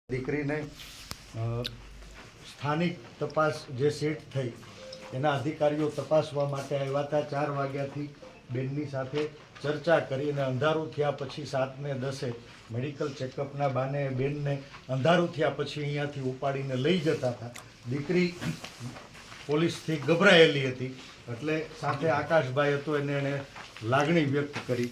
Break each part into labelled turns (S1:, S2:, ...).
S1: દીકરીને સ્થાનિક તપાસ જે સેટ થઈ એના અધિકારીઓ તપાસવા માટે આવ્યા હતા। 4 વાગ્યાથી બેનની સાથે ચર્ચા કરી અને અંધારું થયા પછી 7:10 મેડિકલ ચેકઅપના બાને બેનને અંધારું થયા પછી અહીંયાથી ઉપાડીને લઈ જતા હતા। દીકરી પોલીસથી ગભરાયેલી હતી એટલે સાથે આકાશભાઈ હતો એને લાગણી વ્યક્ત કરી।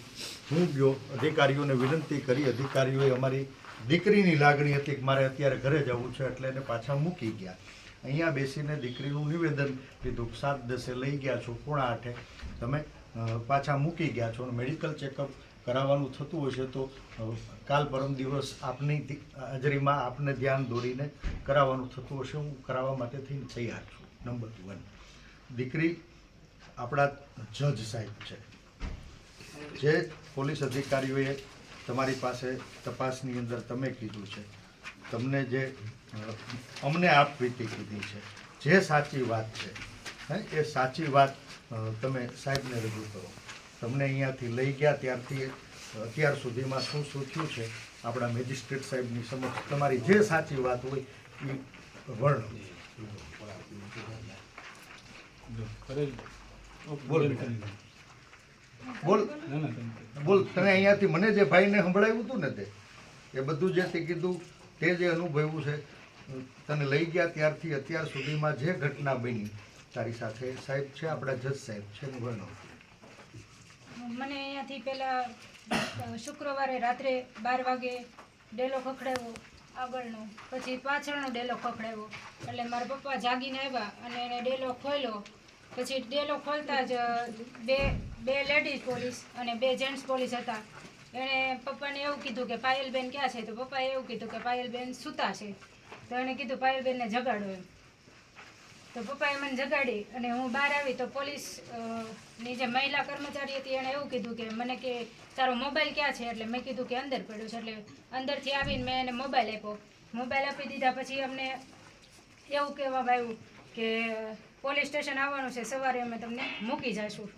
S1: હું ગયો અધિકારીઓને વિનંતી કરી, અધિકારીઓએ અમારી દીકરીની લાગણી હતી કે મારે અત્યારે ઘરે જવું છે એટલે એને પાછા મૂકી ગયા। અહીંયા બેસીને દીકરીનું નિવેદન લીધું, 7:10 લઈ ગયા છો, 7:45 તમે પાછા મૂકી ગયા છો અને મેડિકલ ચેકઅપ કરાવવાનું થતું હશે તો કાલ પરમ દિવસ આપની હાજરીમાં આપને ધ્યાન દોરીને કરાવવાનું થતું હશે, હું કરાવવા માટે થઈને તૈયાર છું। નંબર 1, દીકરી આપણા જજ સાહેબ છે, જે પોલીસ અધિકારીઓએ તમારી પાસે તપાસની અંદર તમે કીધું છે, તમને જે અમને આપવીતી કીધી છે, જે સાચી વાત છે એ સાચી વાત તમે સાહેબને રજૂ કરો। તમને અહીંયાથી લઈ ગયા ત્યારથી અત્યાર સુધીમાં શું શું થયું છે આપણા મેજિસ્ટ્રેટ સાહેબની સમક્ષ તમારી જે સાચી વાત હોય એ વર્ણવો। બોલ બોલ, તને અહીંયાથી મને જે ભાઈને સંભળાવ્યું હતું ને તે બધું જે તે કીધું, તે જે અનુભવ્યું છે, તને લઈ ગયા ત્યારથી અત્યાર સુધીમાં જે ઘટના બની તારી સાથે, સાહેબ છે આપણા જજ સાહેબ છે, વર્ણવ।
S2: મને અહીંયાથી પહેલાં શુક્રવારે રાત્રે 12 વાગે ડેલો ખખડાવ્યો આગળનો, પછી પાછળનો ડેલો ખખડાવ્યો એટલે મારા પપ્પા જાગીને આવ્યા અને એને ડેલો ખોલ્યો। પછી ડેલો ખોલતા જ બે લેડીઝ પોલીસ અને 2 જેન્ટ્સ પોલીસ હતા। એણે પપ્પાને એવું કીધું કે પાયલબેન ક્યાં છે, તો પપ્પાએ એવું કીધું કે પાયલબેન સૂતા છે, તો એણે કીધું પાયલબેનને જગાડો એમ। તો પપ્પાએ મને જગાડી અને હું બહાર આવી તો પોલીસની જે મહિલા કર્મચારી હતી એણે એવું કીધું કે મને કે તારો મોબાઈલ ક્યાં છે, એટલે મેં કીધું કે અંદર પડ્યો છે, એટલે અંદરથી આવીને મેં એને મોબાઈલ આપ્યો। મોબાઈલ આપી દીધા પછી અમને એવું કહેવામાં આવ્યું કે પોલીસ સ્ટેશન આવવાનું છે, સવારે અમે તમને મૂકી જઈશું।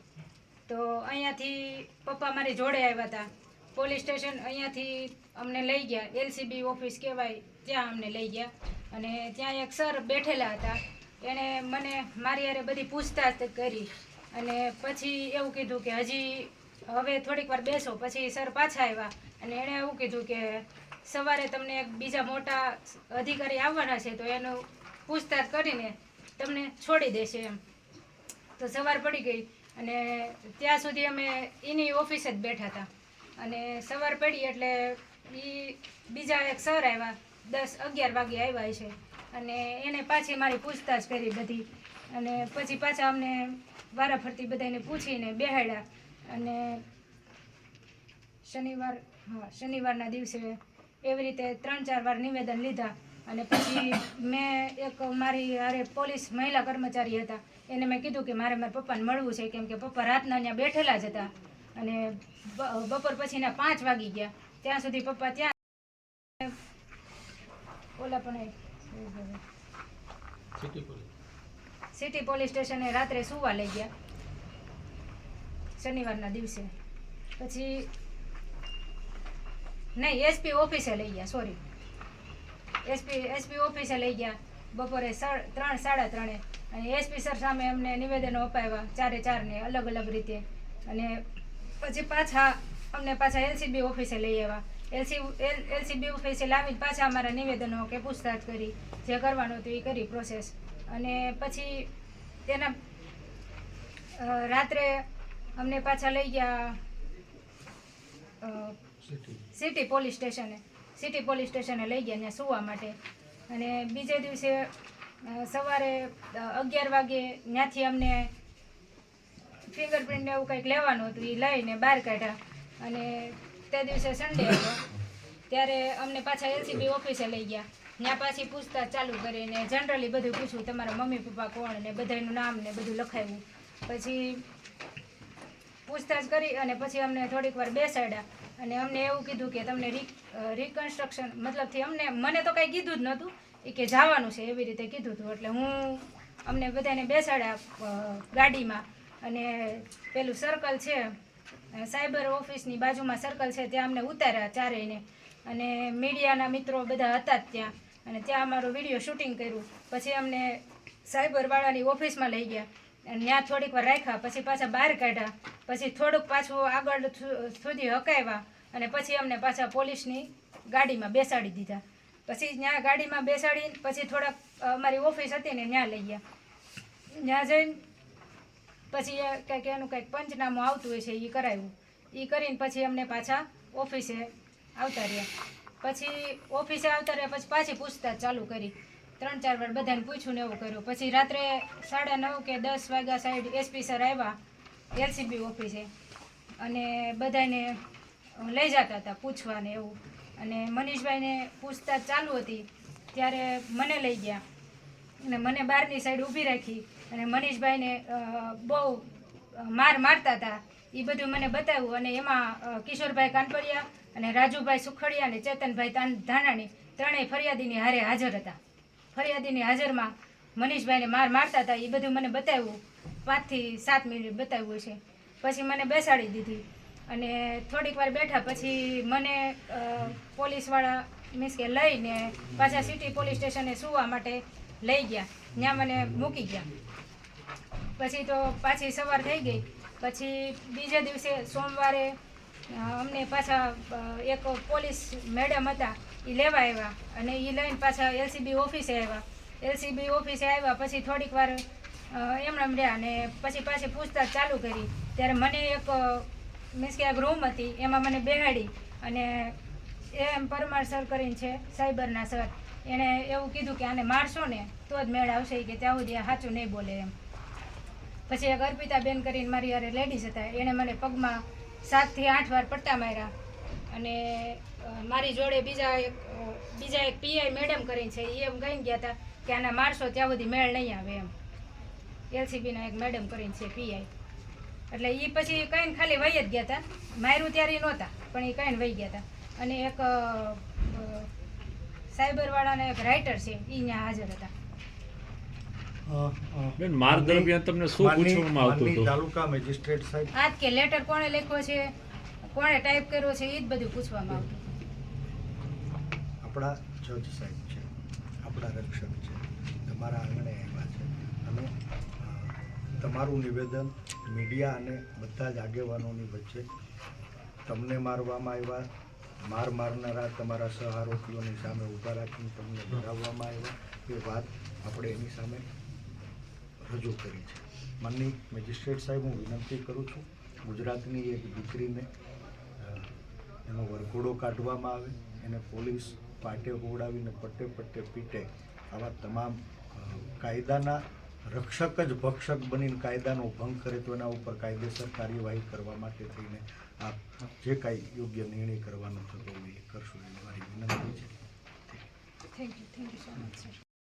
S2: તો અહીંયાથી પપ્પા મારી જોડે આવ્યા હતા પોલીસ સ્ટેશન, અહીંયાથી અમને લઈ ગયા LCB ઓફિસ કહેવાય ત્યાં અમને લઈ ગયા અને ત્યાં એક સર બેઠેલા હતા, એણે મને મારી હારે બધી પૂછતાછ કરી અને પછી એવું કીધું કે હજી હવે થોડીક વાર બેસો। પછી સર પાછા આવ્યા અને એણે એવું કીધું કે સવારે તમને એક બીજા મોટા અધિકારી આવવાના છે તો એનું પૂછતાછ કરીને તમને છોડી દેશે એમ। તો સવાર પડી ગઈ અને ત્યાં સુધી અમે એની ઓફિસે જ બેઠા હતા અને સવાર પડી એટલે એ બીજા એક સર આવ્યા 10-11 વાગે આવ્યા છે અને એને પાછી મારી પૂછતાછ કરી બધી અને પછી પાછા અમને વારાફરતી બધાને પૂછીને બેહાડ્યા અને શનિવારના દિવસે એવી રીતે 3-4 વાર નિવેદન લીધા અને પછી મેં એક મારી હારે પોલીસ મહિલા કર્મચારી હતા એને મેં કીધું કે મારે મારા પપ્પાને મળવું છે, કેમ કે પપ્પા રાતના ત્યાં બેઠેલા જ હતા અને બપોર પછીના 5 વાગી ગયા, ત્યાં સુધી પપ્પા ત્યાં ઓલા પણ સિટી પોલીસ સ્ટેશને રાત્રે સુવા લઈ ગયા શનિવારના દિવસે। પછી નહીં, SP ઓફિસે લઈ ગયા, સોરી, SP ઓફિસે લઈ ગયા બપોરે 3-3:30 અને SP સર સામે અમને નિવેદનો અપાવ્યા 4-4ને અલગ અલગ રીતે અને પછી પાછા અમને LCB ઓફિસે લઈ આવ્યા। LCB ઓફિસે લાવીને પાછા અમારા નિવેદનો કે પૂછતાછ કરી, જે કરવાનું હતું એ કરી પ્રોસેસ અને પછી તેના રાત્રે અમને પાછા લઈ ગયા સિટી પોલીસ સ્ટેશને લઈ ગયા ત્યાં સુવા માટે અને બીજે દિવસે સવારે 11 વાગે ત્યાંથી અમને ફિંગરપ્રિન્ટ એવું કંઈક લેવાનું હતું, એ લઈને બહાર કાઢ્યા અને તે દિવસે સન્ડે હતો ત્યારે અમને પાછા LCB ઓફિસે લઈ ગયા, ત્યાં પાછી પૂછતાછ ચાલુ કરીને જનરલી બધું પૂછ્યું, તમારા મમ્મી પપ્પા કોણ ને બધાનું નામ ને બધું લખાવ્યું। પછી પૂછતાછ કરી અને પછી અમને થોડીક વાર બેસાડ્યા અને અમને એવું કીધું કે તમને રિકન્સ્ટ્રક્શન મતલબથી મને તો કંઈ કીધું જ નહોતું, એ કે જવાનું છે એવી રીતે કીધું હતું। એટલે અમને બધાને બેસાડ્યા ગાડીમાં અને પેલું સર્કલ છે સાયબર ઓફિસની બાજુમાં સર્કલ છે ત્યાં અમને ઉતાર્યા ચારેયને અને મીડિયાના મિત્રો બધા હતા જ ત્યાં, અને ત્યાં અમારું વિડીયો શૂટિંગ કર્યું. પછી અમને સાયબરવાળાની ઓફિસમાં લઈ ગયા અને ત્યાં થોડીક વાર રાખ્યા, પછી પાછા બહાર કાઢ્યા, પછી થોડુંક પાછું આગળ સુધી હકાવ્યા અને પછી અમને પાછા પોલીસની ગાડીમાં બેસાડી દીધા. પછી ત્યાં ગાડીમાં બેસાડીને પછી થોડાક અમારી ઓફિસ હતી ને ત્યાં લઈ ગયા. ત્યાં જઈને પછી કંઈક એનું કંઈક પંચનામું આવતું હોય છે એ કરાવ્યું. એ કરીને પછી અમને પાછા ઓફિસે આવતા રહ્યા. પછી ઓફિસે આવતા રહ્યા પછી પાછી પૂછતાછ ચાલુ કરી. 3-4 વાર બધાને પૂછ્યું ને એવું કર્યું. પછી રાત્રે 9:30 કે 10 વાગ્યા સાઈડ એસપી સર આવ્યા એલસીબી ઓફિસે અને બધાને લઈ જતા હતા પૂછવા ને એવું. અને મનીષભાઈને પૂછતાછ ચાલુ હતી ત્યારે મને લઈ ગયા અને મને બહારની સાઈડ ઊભી રાખી અને મનીષભાઈને બહુ મારતા હતા એ બધું મને બતાવ્યું. અને એમાં કિશોરભાઈ કાનપરિયા અને રાજુભાઈ સુખડિયા અને ચેતનભાઈ ધાનાણી ત્રણેય ફરિયાદીની હારે હાજર હતા. ફરિયાદીની હાજરમાં મનીષભાઈને મારતા હતા એ બધું મને બતાવ્યું. 5 થી 7 મિનિટ બતાવ્યું છે. પછી મને બેસાડી દીધી અને થોડીક વાર બેઠા પછી મને પોલીસવાળા મીન્સ કે લઈને પાછા સિટી પોલીસ સ્ટેશને સુવા માટે લઈ ગયા. ત્યાં મને મૂકી ગયા. પછી તો પાછી સવાર થઈ ગઈ. પછી બીજા દિવસે સોમવારે અમને પાછા એક પોલીસ મેડમ હતા એ લેવા આવ્યા અને એ લઈને પાછા એલસીબી ઓફિસે આવ્યા. એલસીબી ઓફિસે આવ્યા પછી થોડીક વાર એમણે રહ્યા અને પછી પાછી પૂછતાછ ચાલુ કરી. ત્યારે મને એક મીન્સ કે એક રૂમ હતી એમાં મને બેહાડી અને એમ પરમાર સર કરીને છે સાયબરના સર, એણે એવું કીધું કે આને મારશો ને તો જ મેળ આવશે કે ત્યાં સુધી આ સાચું નહીં બોલે એમ. પછી એક અર્પિતાબેન કરીને મારી યારે લેડીઝ હતા, એણે મને પગમાં 7 થી 8 વાર પટ્ટા માર્યા. અને મારી જોડે બીજા એક પીઆઈ મેડમ કરીને છે એ એમ કહી ગયા હતા કે આને મારશો ત્યાં સુધી મેળ નહીં આવે એમ. એલસીબીના એક મેડમ કરીને છે પીઆઈ. એટલે એ પછી કહીને ખાલી વહી જ ગયા હતા. માર્યું ત્યારે નહોતા પણ એ કહીને વહી ગયા હતા. અને એક સાયબરવાળાના એક રાઇટર છે એ અહીંયા હાજર હતા.
S3: બેન, માર દરમિયાન તમને શું પૂછવામાં આવતું હતું?
S1: તાલુકા મેજિસ્ટ્રેટ સાહેબ
S2: આજ કે લેટર કોણે લખ્યો છે, કોણે ટાઈપ કર્યો છે એ જ બધું પૂછવામાં આવતું.
S1: આપણા જજ સાહેબ છે, આપણા રક્ષક છે, તમારા આંગણે આવ્યા છે અને તમારું નિવેદન મીડિયા અને બધા જ આગેવાનોની વચ્ચે તમને મારવામાં આવ્યા, મારનારા તમારા સહારોપીઓની સામે ઊભા રાખીને તમને ડરાવવામાં આવ્યા એ વાત આપણે એની સામે રજૂ કરી છે. માનની મેજિસ્ટ્રેટ સાહેબ, હું વિનંતી કરું છું ગુજરાતની એક દીકરીને એનો વરઘોડો કાઢવામાં આવે, એને પોલીસ પાટે હોવડાવીને પટ્ટે પીટે, આવા તમામ કાયદાના રક્ષક જ ભક્ષક બનીને કાયદાનો ભંગ કરે તો એના ઉપર કાયદેસર કાર્યવાહી કરવા માટે થઈને આપ જે કાંઈ યોગ્ય નિર્ણય કરવાનો થતો હોય એ કરશો એવી મારી વિનંતી છે.
S2: Thank you so much sir.